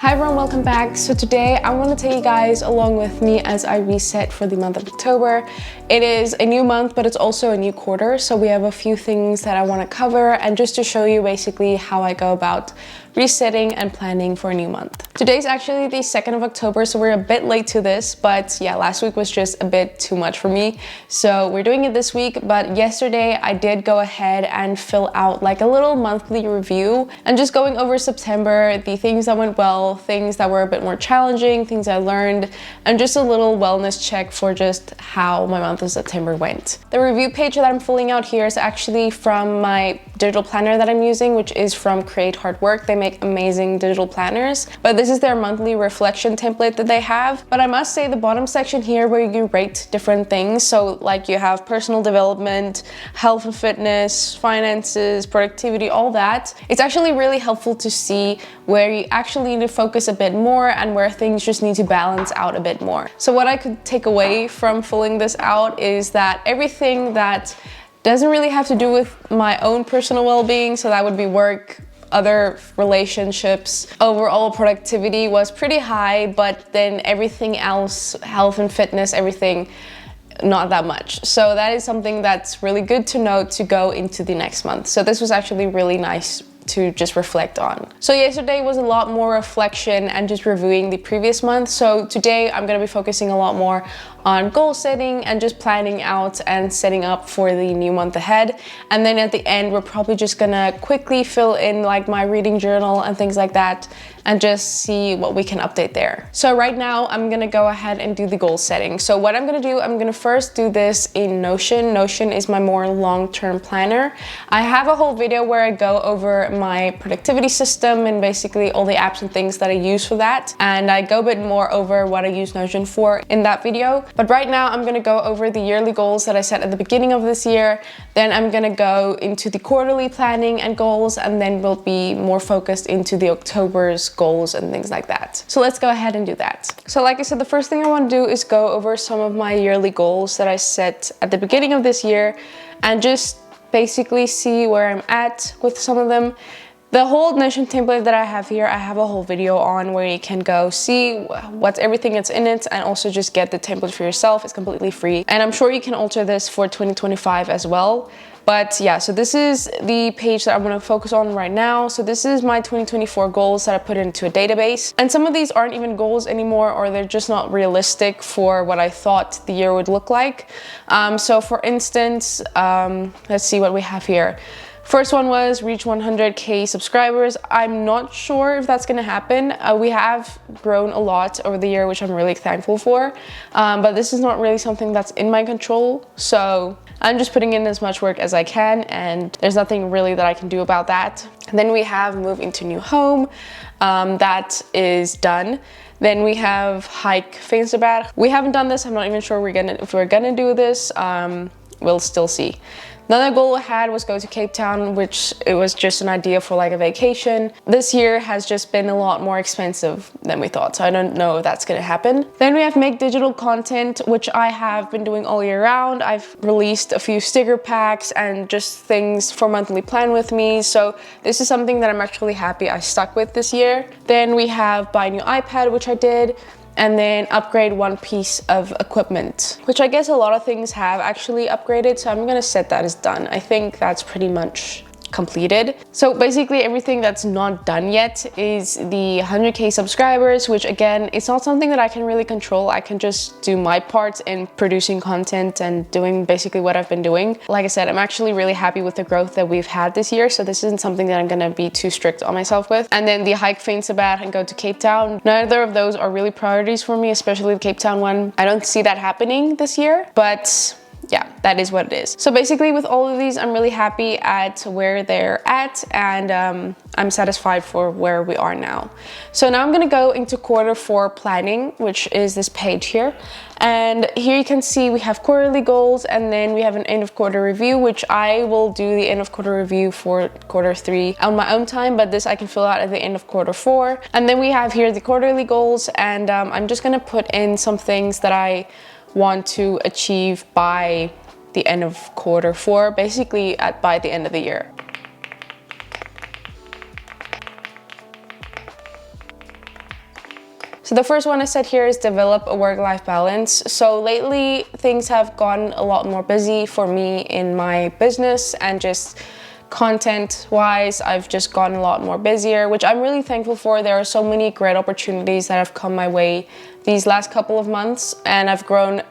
Hi everyone, welcome back. So today I want to take you guys along with me as I reset for the month of October. It is a new month, but it's also a new quarter. So we have a few things that I want to cover and just to show you basically how I go about resetting and planning for a new month. Today's actually the 2nd of October, so we're a bit late to this, but yeah, last week was just a bit too much for me. So we're doing it this week, but yesterday I did go ahead and fill out like a little monthly review and just going over September, the things that went well, things that were a bit more challenging, things I learned, and just a little wellness check for just how my month of September went. The review page that I'm filling out here is actually from my digital planner that I'm using, which is from Create Hard Work. They make amazing digital planners, but this is their monthly reflection template that they have. But I must say the bottom section here where you rate different things, so like you have personal development, health and fitness, finances, productivity, all that, it's actually really helpful to see where you actually need to focus a bit more and where things just need to balance out a bit more. So what I could take away from filling this out is that everything that doesn't really have to do with my own personal well-being, so that would be work, other relationships, overall productivity was pretty high, but then everything else, health and fitness, everything, not that much. So that is something that's really good to know to go into the next month. So this was actually really nice to just reflect on. So yesterday was a lot more reflection and just reviewing the previous month. So today I'm going to be focusing a lot more on goal setting and just planning out and setting up for the new month ahead. And then at the end, we're probably just gonna quickly fill in like my reading journal and things like that and just see what we can update there. So right now I'm gonna go ahead and do the goal setting. So what I'm gonna do, I'm gonna first do this in Notion. Notion is my more long-term planner. I have a whole video where I go over my productivity system and basically all the apps and things that I use for that. And I go a bit more over what I use Notion for in that video. But right now I'm gonna go over the yearly goals that I set at the beginning of this year. Then I'm gonna go into the quarterly planning and goals, and then we'll be more focused into the October's goals and things like that. So let's go ahead and do that. So like I said, the first thing I want to do is go over some of my yearly goals that I set at the beginning of this year and just basically see where I'm at with some of them. The whole Notion template that I have here, I have a whole video on where you can go see what's everything that's in it and also just get the template for yourself. It's completely free. And I'm sure you can alter this for 2025 as well. But yeah, so this is the page that I'm going to focus on right now. So this is my 2024 goals that I put into a database. And some of these aren't even goals anymore, or they're just not realistic for what I thought the year would look like. So for instance, let's see what we have here. First one was reach 100K subscribers. I'm not sure if that's gonna happen. We have grown a lot over the year, which I'm really thankful for. But this is not really something that's in my control. So I'm just putting in as much work as I can, and there's nothing really that I can do about that. And then we have move into new home. That is done. Then we have hike Finsterbad. We haven't done this. I'm not even sure if we're gonna do this. We'll still see. Another goal I had was go to Cape Town, which it was just an idea for like a vacation. This year has just been a lot more expensive than we thought, so I don't know if that's gonna happen. Then we have make digital content, which I have been doing all year round. I've released a few sticker packs and just things for monthly plan with me. So this is something that I'm actually happy I stuck with this year. Then we have buy a new iPad, which I did. And then upgrade one piece of equipment, which I guess a lot of things have actually upgraded. So I'm gonna set that as done. I think that's pretty much completed. So basically everything that's not done yet is the 100K subscribers, which again, it's not something that I can really control. I can just do my part in producing content and doing basically what I've been doing. Like I said, I'm actually really happy with the growth that we've had this year. So this isn't something that I'm gonna be too strict on myself with. And then the hike Finsterbad and go to Cape Town. Neither of those are really priorities for me, especially the Cape Town one. I don't see that happening this year, but yeah, that is what it is. So basically with all of these, I'm really happy at where they're at, and I'm satisfied for where we are now. So now I'm gonna go into Q4 planning, which is this page here. And here you can see we have quarterly goals, and then we have an end of quarter review, which I will do the end of quarter review for Q3 on my own time, but this I can fill out at the end of Q4. And then we have here the quarterly goals, and I'm just gonna put in some things that I want to achieve by the end of Q4, basically by the end of the year. So the first one I said here is develop a work-life balance. So lately things have gotten a lot more busy for me in my business, and just content wise, I've just gotten a lot more busier, which I'm really thankful for. There are so many great opportunities that have come my way these last couple of months, and I've grown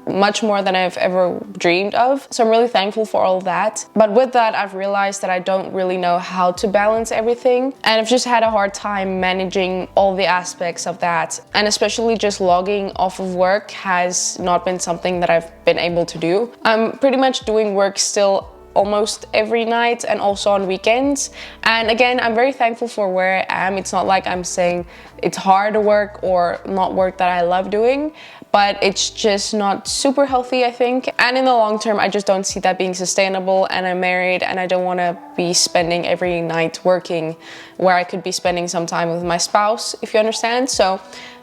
much more than I've ever dreamed of. So I'm really thankful for all of that. But with that, I've realized that I don't really know how to balance everything. And I've just had a hard time managing all the aspects of that. And especially just logging off of work has not been something that I've been able to do. I'm pretty much doing work still almost every night and also on weekends. And again, I'm very thankful for where I am. It's not like I'm saying it's hard work or not work that I love doing, but it's just not super healthy, I think. And in the long term, I just don't see that being sustainable. And I'm married and I don't want to be spending every night working where I could be spending some time with my spouse, if you understand. So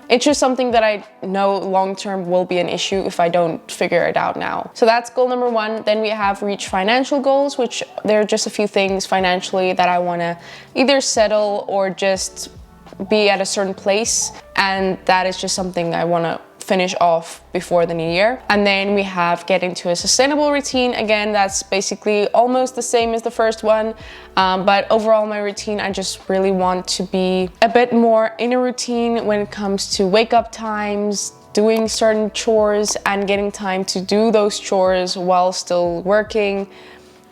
it's just something that I know long-term will be an issue if I don't figure it out now. So that's goal number one. Then we have reach financial goals, which there are just a few things financially that I wanna either settle or just be at a certain place. And that is just something I wanna finish off before the new year. And then we have get into a sustainable routine. Again, that's basically almost the same as the first one. But overall, my routine, I just really want to be a bit more in a routine when it comes to wake up times, doing certain chores and getting time to do those chores while still working.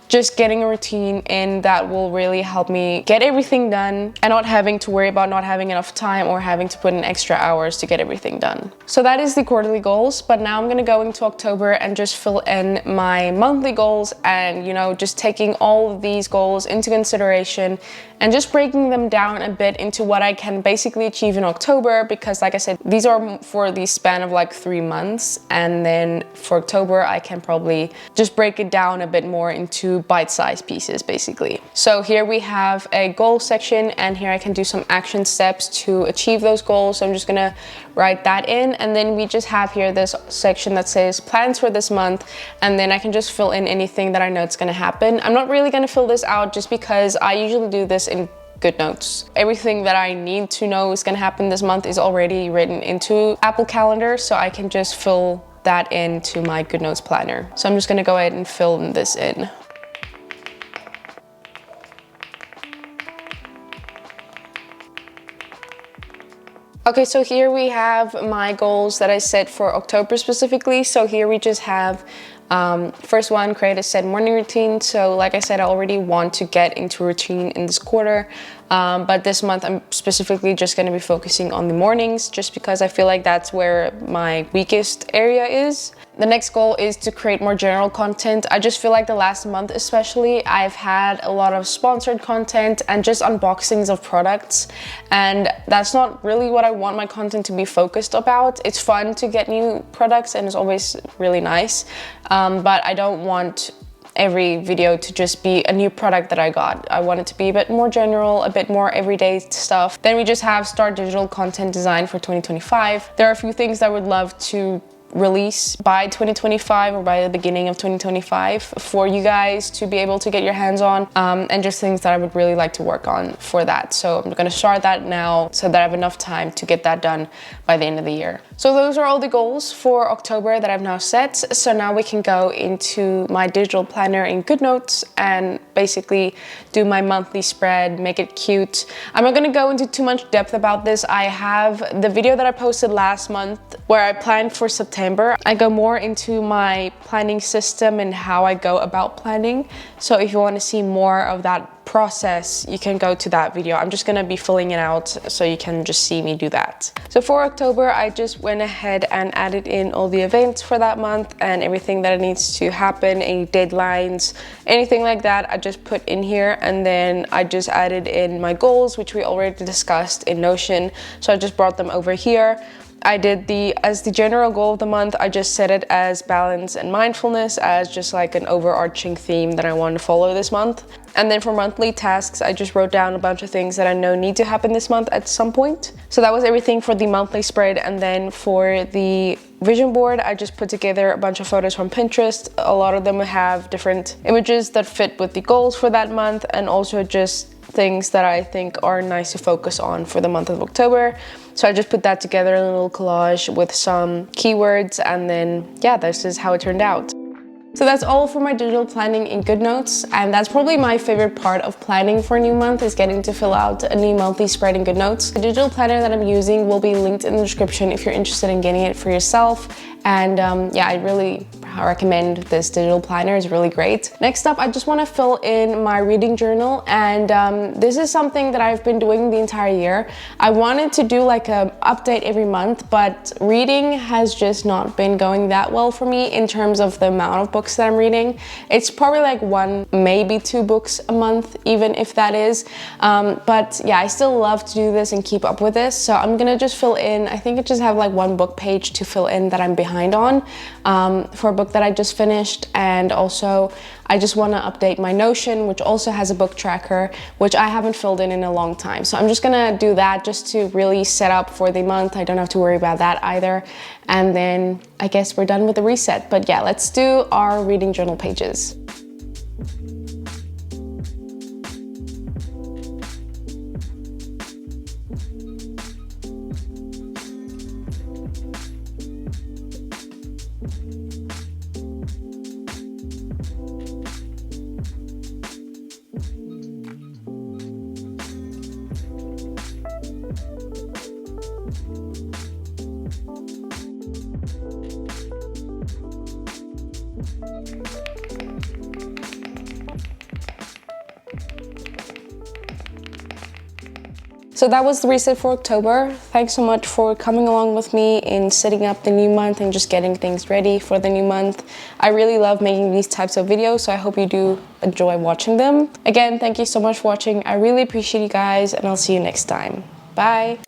Just getting a routine in that will really help me get everything done and not having to worry about not having enough time or having to put in extra hours to get everything done. So that is the quarterly goals, but now I'm gonna go into October and just fill in my monthly goals and, you know, just taking all of these goals into consideration and just breaking them down a bit into what I can basically achieve in October, because like I said, these are for the span of like 3 months. And then for October, I can probably just break it down a bit more into bite-sized pieces, basically. So here we have a goal section, and here I can do some action steps to achieve those goals. So I'm just gonna write that in, and then we just have here this section that says plans for this month, and then I can just fill in anything that I know it's gonna happen. I'm not really gonna fill this out just because I usually do this in GoodNotes. Everything that I need to know is gonna happen this month is already written into Apple Calendar, so I can just fill that into my GoodNotes planner. So I'm just gonna go ahead and fill this in. Okay, so here we have my goals that I set for October specifically. So here we just have first one, create a set morning routine. So like I said, I already want to get into a routine in this quarter, but this month I'm specifically just going to be focusing on the mornings, just because I feel like that's where my weakest area is. The next goal is to create more general content. I just feel like the last month especially, I've had a lot of sponsored content and just unboxings of products, and that's not really what I want my content to be focused about. It's fun to get new products and it's always really nice, but I don't want every video to just be a new product that I got. I want it to be a bit more general, a bit more everyday stuff. Then we just have start digital content design for 2025. There are a few things that I would love to release by 2025 or by the beginning of 2025 for you guys to be able to get your hands on, and just things that I would really like to work on for that. So I'm gonna start that now so that I have enough time to get that done by the end of the year. So those are all the goals for October that I've now set. So now we can go into my digital planner in GoodNotes and basically do my monthly spread, make it cute. I'm not gonna go into too much depth about this. I have the video that I posted last month where I planned for September. I go more into my planning system and how I go about planning. So if you want to see more of that process, you can go to that video. I'm just gonna be filling it out so you can just see me do that. So for October, I just went ahead and added in all the events for that month and everything that needs to happen, any deadlines, anything like that, I just put in here. And then I just added in my goals, which we already discussed in Notion. So I just brought them over here. I did as the general goal of the month, I just set it as balance and mindfulness as just like an overarching theme that I want to follow this month. And then for monthly tasks, I just wrote down a bunch of things that I know need to happen this month at some point. So that was everything for the monthly spread. And then for the vision board, I just put together a bunch of photos from Pinterest. A lot of them have different images that fit with the goals for that month, and also just things that I think are nice to focus on for the month of October. So I just put that together in a little collage with some keywords, and then yeah, this is how it turned out. So that's all for my digital planning in GoodNotes, and that's probably my favorite part of planning for a new month, is getting to fill out a new monthly spread in GoodNotes. The digital planner that I'm using will be linked in the description if you're interested in getting it for yourself. And yeah, I really recommend this digital planner. It's really great. Next up, I just want to fill in my reading journal, and this is something that I've been doing the entire year. I wanted to do like an update every month, but reading has just not been going that well for me in terms of the amount of books that I'm reading. It's probably like 1, maybe 2 books a month, even if that is. But yeah, I still love to do this and keep up with this. So I'm gonna just fill in, I think I just have like 1 book page to fill in that I'm behind on for a book that I just finished. And also I just want to update my Notion, which also has a book tracker, which I haven't filled in a long time. So I'm just gonna do that just to really set up for the month. I don't have to worry about that either. And then I guess we're done with the reset. But yeah, let's do our reading journal pages. So that was the reset for October. Thanks so much for coming along with me in setting up the new month and just getting things ready for the new month. I really love making these types of videos, so I hope you do enjoy watching them. Again, thank you so much for watching. I really appreciate you guys, and I'll see you next time. Bye.